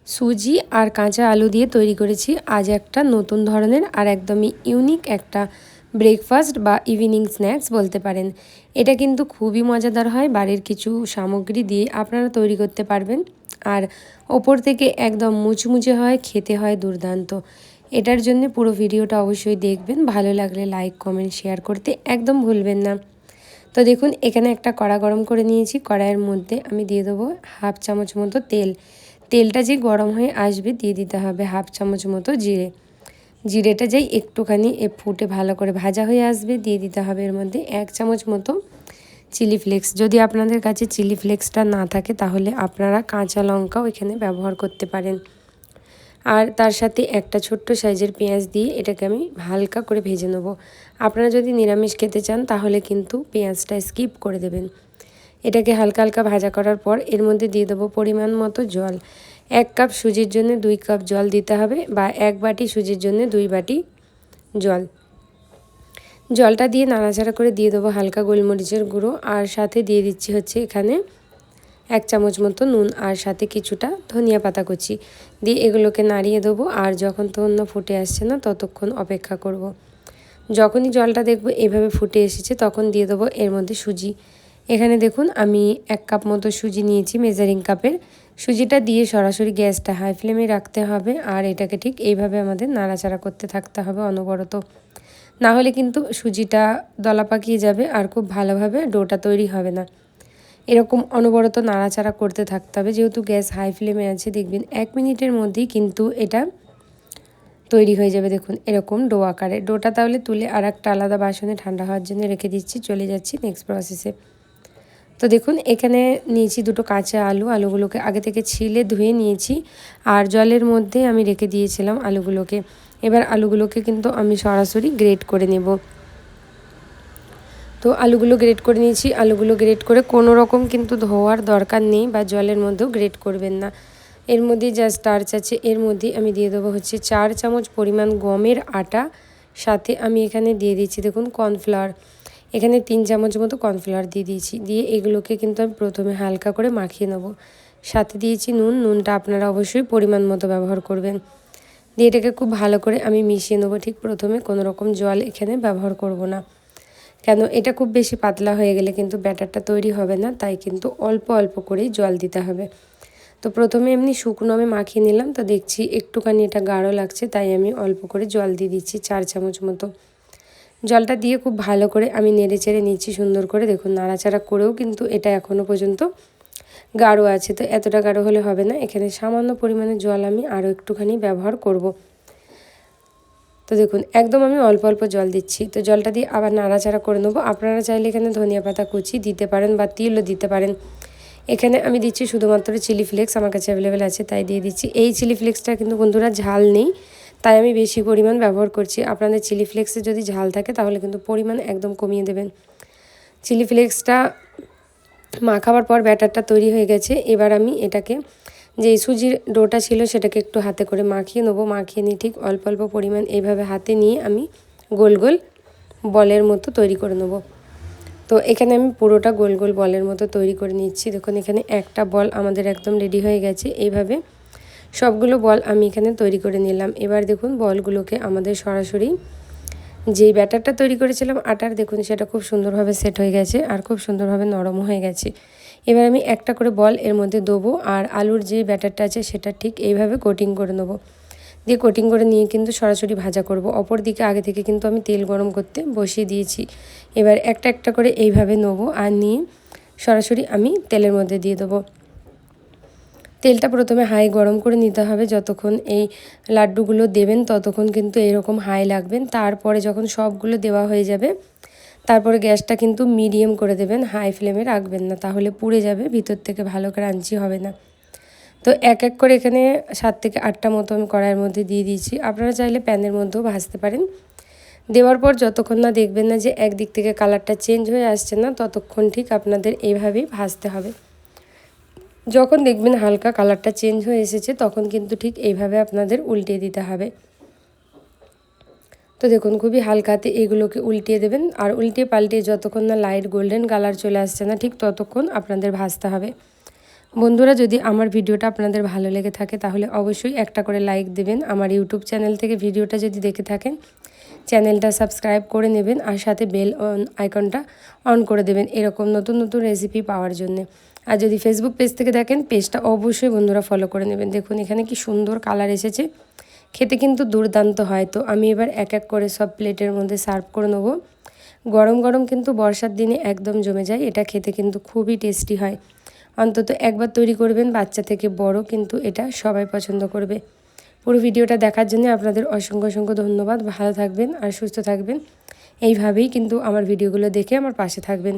সুজি আর কাঁচা আলু দিয়ে তৈরি করেছি আজ একটা নতুন ধরনের আর একদমই ইউনিক একটা ব্রেকফাস্ট বা ইভিনিং স্ন্যাক্স বলতে পারেন। এটা কিন্তু খুবই মজাদার হয়, বাড়ির কিছু সামগ্রী দিয়ে আপনারা তৈরি করতে পারবেন। আর ওপর থেকে একদম মুচমুচে হয়, খেতে হয় দুর্দান্ত। এটার জন্য পুরো ভিডিওটা অবশ্যই দেখবেন, ভালো লাগলে লাইক কমেন্ট শেয়ার করতে একদম ভুলবেন না। তো দেখুন, এখানে একটা কড়া গরম করে নিয়েছি। কড়াইয়ের মধ্যে আমি দিয়ে দেবো হাফ চামচ মতো তেল। তেলটা যে গরম হয়ে আসবে দিয়ে দিতে হবে হাফ চামচ মতো জিরে। জিরেটা যেই একটুখানি ফুটে ভালো করে ভাজা হয়ে আসবে দিয়ে দিতে হবে এর মধ্যে 1 চামচ মতো চিলি ফ্লেক্স। যদি আপনাদের কাছে চিলি ফ্লেক্সটা না থাকে তাহলে আপনারা কাঁচা লঙ্কাও এখানে ব্যবহার করতে পারেন। আর তার সাথে একটা ছোট্ট সাইজের পেঁয়াজ দিয়ে এটাকে আমি হালকা করে ভেজে নেব। আপনারা যদি নিরামিষ খেতে চান তাহলে কিন্তু পেঁয়াজটা স্কিপ করে দেবেন। এটাকে হালকা হালকা ভাজা করার পর এর মধ্যে দিয়ে দেবো পরিমাণ মতো জল। 1 কাপ সুজির জন্য 2 কাপ জল দিতে হবে, বা 1 বাটি সুজির জন্য 2 বাটি জল। জলটা দিয়ে নাড়াচাড়া করে দিয়ে দেবো হালকা গোলমরিচের গুঁড়ো, আর সাথে দিয়ে দিচ্ছি হচ্ছে এখানে 1 চামচ মতো নুন, আর সাথে কিছুটা ধনিয়া পাতা কুচি দিয়ে এগুলোকে নাড়িয়ে দেবো। আর যখন তখন ফুটে আসছে না ততক্ষণ অপেক্ষা করব। যখনই জলটা দেখবো এভাবে ফুটে এসেছে তখন দিয়ে দেবো এর মধ্যে সুজি। এখানে দেখুন আমি 1 কাপ মতো সুজি নিয়েছি মেজারিং কাপের। সুজিটা দিয়ে সরাসরি গ্যাসটা হাই ফ্লেমে রাখতে হবে, আর এটাকে ঠিক এইভাবে আমাদের নাড়াচাড়া করতে থাকতে হবে অনবরত। না হলে কিন্তু সুজিটা দলা পাকিয়ে যাবে আর খুব ভালোভাবে ডোটা তৈরি হবে না। এরকম অনবরত নাড়াচাড়া করতে থাকতে হবে। যেহেতু গ্যাস হাই ফ্লেমে আছে, দেখবেন 1 মিনিটের মধ্যেই কিন্তু এটা তৈরি হয়ে যাবে। দেখুন এরকম ডো আকারে। ডোটা তাহলে তুলে আর একটা আলাদা বাসনে ঠান্ডা হওয়ার জন্য রেখে দিচ্ছি। চলে যাচ্ছি নেক্সট প্রসেসে। তো দেখুন এখানে নিয়েছি 2টো কাঁচা আলু। আলুগুলোকে আগে থেকে ছিলে ধুয়ে নিয়েছি, আর জলের মধ্যে আমি রেখে দিয়েছিলাম আলুগুলোকে। এবার আলুগুলোকে কিন্তু আমি সরাসরি গ্রেট করে নেব। তো আলুগুলো গ্রেট করে নিয়েছি। আলুগুলো গ্রেট করে কোনো রকম কিন্তু ধোয়ার দরকার নেই, বা জলের মধ্যেও গ্রেট করবেন না। এর মধ্যে যা স্টার্চ আছে এর মধ্যে আমি দিয়ে দেবো হচ্ছে 4 চামচ পরিমাণ গমের আটা। সাথে আমি এখানে দিয়ে দিচ্ছি দেখুন কর্নফ্লাওয়ার। এখানে 3 চামচ মতো কর্নফ্লাওয়ার দিয়ে দিয়েছি। দিয়ে এগুলোকে কিন্তু আমি প্রথমে হালকা করে মাখিয়ে নেব। সাথে দিয়েছি নুন। নুনটা আপনারা অবশ্যই পরিমাণ মতো ব্যবহার করবেন। দিয়ে এটাকে খুব ভালো করে আমি মিশিয়ে নেবো। ঠিক প্রথমে কোনো রকম জল এখানে ব্যবহার করব না, কেন এটা খুব বেশি পাতলা হয়ে গেলে কিন্তু ব্যাটারটা তৈরি হবে না, তাই কিন্তু অল্প অল্প করেই জল দিতে হবে। তো প্রথমে এমনি শুকনো আমি মাখিয়ে নিলাম, তো দেখছি একটুখানি এটা গাঢ় লাগছে, তাই আমি অল্প করে জল দিয়ে দিচ্ছি 4 চামচ মতো। জলটা দিয়ে খুব ভালো করে আমি নেড়ে চেড়ে নিচ্ছি সুন্দর করে। দেখুন নাড়াচাড়া করেও কিন্তু এটা এখনও পর্যন্ত গাঢ় আছে, তো এতটা গাঢ় হলে হবে না। এখানে সামান্য পরিমাণে জল আমি আরও একটুখানি ব্যবহার করব। তো দেখুন একদম আমি অল্প অল্প জল দিচ্ছি। তো জলটা দিয়ে আবার নাড়াচাড়া করে নেবো। আপনারা চাইলে এখানে ধনিয়া পাতা কুচি দিতে পারেন বা তিলও দিতে পারেন। এখানে আমি দিচ্ছি শুধুমাত্র চিলি ফ্লেক্স, আমার কাছে অ্যাভেলেবেল আছে তাই দিয়ে দিচ্ছি। এই চিলি ফ্লেক্সটা কিন্তু বন্ধুরা ঝাল নেই, তাই আমি বেশি পরিমাণ ব্যবহার করছি। আপনাদের চিলি ফ্লেক্সে যদি ঝাল থাকে তাহলে কিন্তু পরিমাণ একদম কমিয়ে দেবেন। চিলি ফ্লেক্সটা মাখাবার পর ব্যাটারটা তৈরি হয়ে গেছে। এবার আমি এটাকে যে সুজির ডোটা ছিল সেটাকে একটু হাতে করে মাখিয়ে নেবো। মাখিয়ে নিয়ে ঠিক অল্প অল্প পরিমাণ এইভাবে হাতে নিয়ে আমি গোল গোল বলের মতো তৈরি করে নেব। তো এখানে আমি পুরোটা গোল গোল বলের মতো তৈরি করে নিচ্ছি। দেখুন এখানে একটা বল আমাদের একদম রেডি হয়ে গেছে। এইভাবে সবগুলো বল আমি এখানে তৈরি করে নিলাম। এবার দেখুন বলগুলোকে আমাদের সরাসরি যেই ব্যাটারটা তৈরি করেছিলাম আটার, দেখুন সেটা খুব সুন্দরভাবে সেট হয়ে গেছে আর খুব সুন্দরভাবে নরম হয়ে গেছে। এবার আমি একটা করে বল এর মধ্যে দেবো, আর আলুর যে ব্যাটারটা আছে সেটা ঠিক এইভাবে কোটিং করে নেবো। দিয়ে কোটিং করে নিয়ে কিন্তু সরাসরি ভাজা করব। অপর দিকে আগে থেকে কিন্তু আমি তেল গরম করতে বসিয়ে দিয়েছি। এবার একটা একটা করে এইভাবে নেবো, আর নিয়ে সরাসরি আমি তেলের মধ্যে দিয়ে দেবো। তেলটা প্রথমে হাই গরম করে নিতে হবে। যতক্ষণ এই লাড্ডুগুলো দেবেন ততক্ষণ কিন্তু এরকম হাই লাগবেন। তারপরে যখন সবগুলো দেওয়া হয়ে যাবে তারপরে গ্যাসটা কিন্তু মিডিয়াম করে দেবেন, হাই ফ্লেমে রাখবেন না, তাহলে পুড়ে যাবে, ভিতর থেকে ভালো ক্রাঞ্চি হবে না। তো এক এক করে এখানে 7 থেকে 8টা মতো আমি কড়াইয়ের মধ্যে দিয়ে দিয়েছি। আপনারা চাইলে প্যানের মধ্যেও ভাজতে পারেন। দেওয়ার পর যতক্ষণ না দেখবেন না যে একদিক থেকে কালারটা চেঞ্জ হয়ে আসছে না, ততক্ষণ ঠিক আপনাদের এইভাবেই ভাজতে হবে। যখন দেখবেন হালকা কালারটা চেঞ্জ হয়ে এসেছে তখন কিন্তু ঠিক এইভাবে আপনাদের উল্টিয়ে দিতে হবে। তো দেখুন খুবই হালকাতে এগুলোকে উল্টিয়ে দেবেন, আর উল্টিয়ে পাল্টিয়ে যতক্ষণ না লাইট গোল্ডেন কালার চলে আসছে না ঠিক ততক্ষণ আপনাদের ভাজতে হবে। বন্ধুরা, যদি আমার ভিডিওটা আপনাদের ভালো লেগে থাকে তাহলে অবশ্যই একটা করে লাইক দেবেন। আমার ইউটিউব চ্যানেল থেকে ভিডিওটা যদি দেখে থাকেন চ্যানেলটা সাবস্ক্রাইব করে নেবেন আর সাথে বেল আইকনটা অন করে দেবেন এরকম নতুন নতুন রেসিপি পাওয়ার জন্য। আর যদি ফেসবুক পেজ থেকে দেখেন পেজটা অবশ্যই বন্ধুরা ফলো করে নেবেন। দেখুন এখানে কি সুন্দর কালার এসেছে, খেতে কিন্তু দুর্দান্ত হয়। তো আমি এবার এক এক করে সব প্লেটের মধ্যে সার্ভ করে নেবো। গরম গরম কিন্তু বর্ষার দিনে একদম জমে যায়, এটা খেতে কিন্তু খুবই টেস্টি হয়। অন্তত একবার তৈরি করবেন, বাচ্চা থেকে বড় কিন্তু এটা সবাই পছন্দ করবে। পুরো ভিডিওটা দেখার জন্য আপনাদের অসংখ্য অসংখ্য ধন্যবাদ। ভালো থাকবেন আর সুস্থ থাকবেন। এইভাবেই কিন্তু আমার ভিডিওগুলো দেখে আমার পাশে থাকবেন।